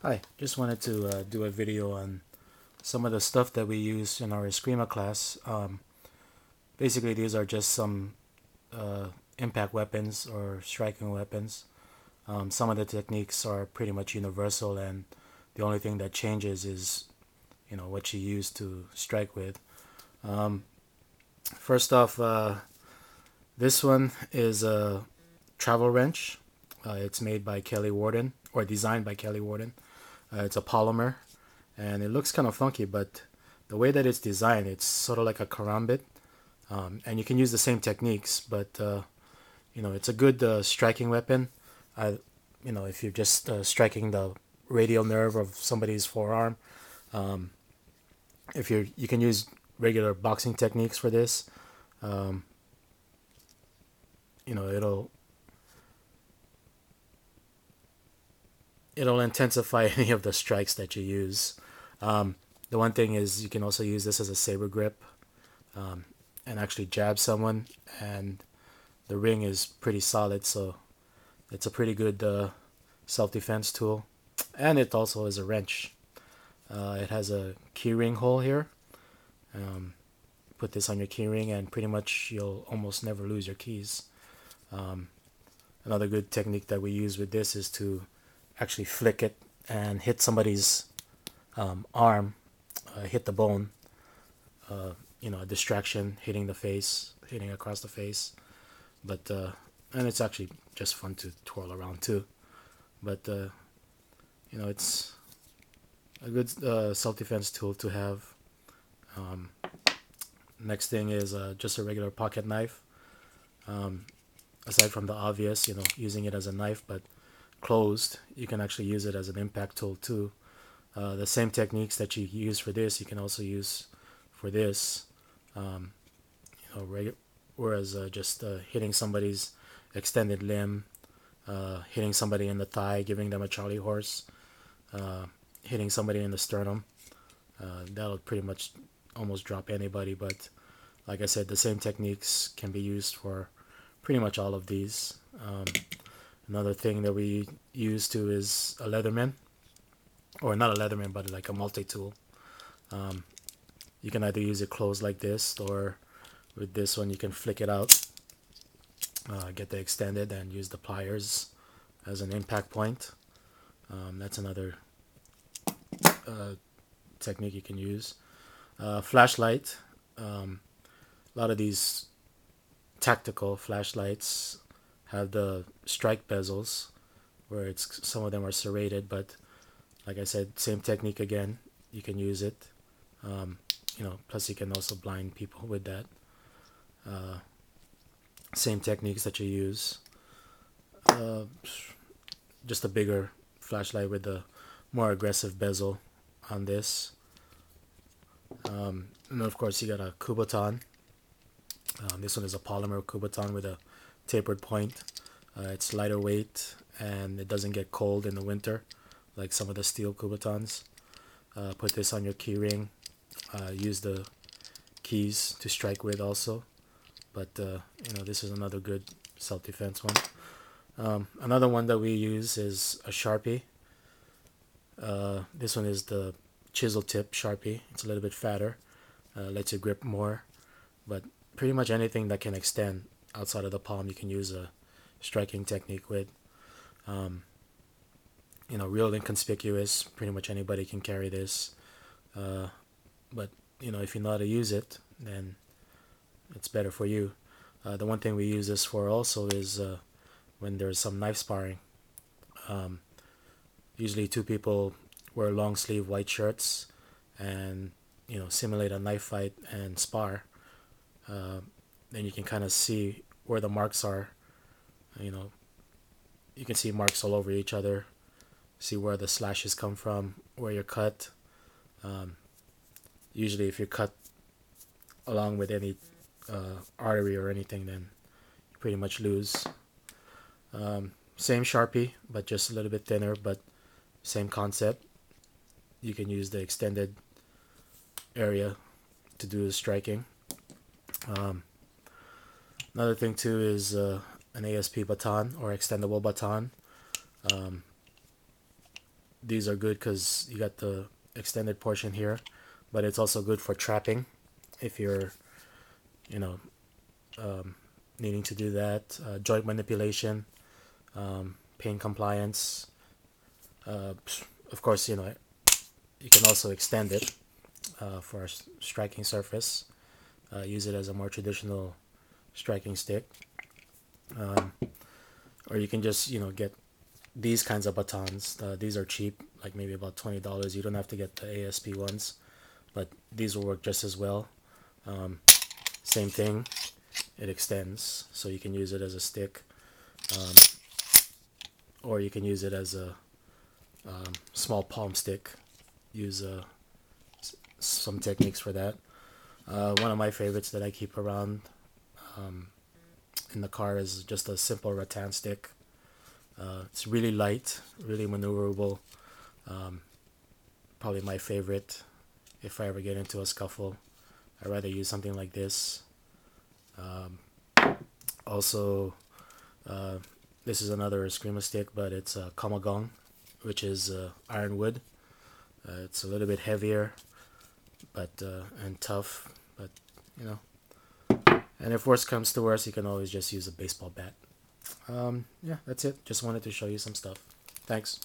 Hi, just wanted to do a video on some of the stuff that we use in our Escrima class. Basically, these are just some impact weapons or striking weapons. Some of the techniques are pretty much universal, and the only thing that changes is, what you use to strike with. Um, First off, this one is a travel wrench. It's made by Kelly Worden, or designed by Kelly Worden. It's a polymer, and it looks kind of funky, but the way that it's designed, it's sort of like a karambit, and you can use the same techniques, but it's a good striking weapon. I, if you're just striking the radial nerve of somebody's forearm, um, if you can use regular boxing techniques for this. Um, you know, it'll intensify any of the strikes that you use. The one thing is you can also use this as a saber grip, and actually jab someone, and the ring is pretty solid, so it's a pretty good self-defense tool. And it also is a wrench. It has a keyring hole here. Um, Put this on your keyring, and pretty much you'll almost never lose your keys. Um, Another good technique that we use with this is to actually flick it and hit somebody's arm, hit the bone. A distraction, hitting the face, hitting across the face. But and it's actually just fun to twirl around too. But it's a good self-defense tool to have. Um, Next thing is just a regular pocket knife. Um, Aside from the obvious, using it as a knife, but closed, you can actually use it as an impact tool too. The same techniques that you use for this, you can also use for this. Um, Whereas just hitting somebody's extended limb, hitting somebody in the thigh, giving them a Charlie horse, hitting somebody in the sternum, that'll pretty much almost drop anybody. But like I said, the same techniques can be used for pretty much all of these. Another thing that we use too is a Leatherman, or not a Leatherman, but like a multi-tool. Um, you can either use it closed like this, or with this one you can flick it out, get the extended, and use the pliers as an impact point. That's another uh, technique you can use. Flashlight. A lot of these tactical flashlights have the strike bezels, where some of them are serrated, but like I said, same technique again. You can use it. Um, Plus you can also blind people with that. Uh, Same techniques that you use. Uh, just a bigger flashlight with a more aggressive bezel on this. And then of course you got a Kubotan. This one is a polymer Kubotan with a tapered point. It's lighter weight, and it doesn't get cold in the winter like some of the steel Kubotans. Put this on your key ring. Use the keys to strike with also. But this is another good self-defense one. Another one that we use is a Sharpie. This one is the chisel tip Sharpie. It's a little bit fatter, lets you grip more, but pretty much anything that can extend outside of the palm you can use a striking technique with. Real inconspicuous, pretty much anybody can carry this. But if you know how to use it, then it's better for you. The one thing we use this for also is when there's some knife sparring. Usually two people wear long sleeve white shirts and simulate a knife fight and spar. Then you can kind of see where the marks are. You know, you can see marks all over each other. See where the slashes come from, where you're cut. Usually, if you're cut along with any artery or anything, then you pretty much lose. Same Sharpie, but just a little bit thinner, but same concept. You can use the extended area to do the striking. Another thing too is an ASP baton or extendable baton. these are good because you got the extended portion here, but it's also good for trapping if you're, you know, needing to do that. Joint manipulation, pain compliance. Of course, you know, you can also extend it for a striking surface. Use it as a more traditional striking stick. Or you can just, you know, get these kinds of batons. These are cheap, like maybe about $20. You don't have to get the ASP ones, but these will work just as well. Same thing, it extends, so you can use it as a stick, or you can use it as a small palm stick. Use some techniques for that. One of my favorites that I keep around in the car is just a simple rattan stick. It's really light, really maneuverable. Probably my favorite if I ever get into a scuffle. I'd rather use something like this. Also, this is another Escrima stick, but it's a kamagong, which is ironwood. It's a little bit heavier, but and tough, but you know. And if worst comes to worst, you can always just use a baseball bat. Yeah, that's it. Just wanted to show you some stuff. Thanks.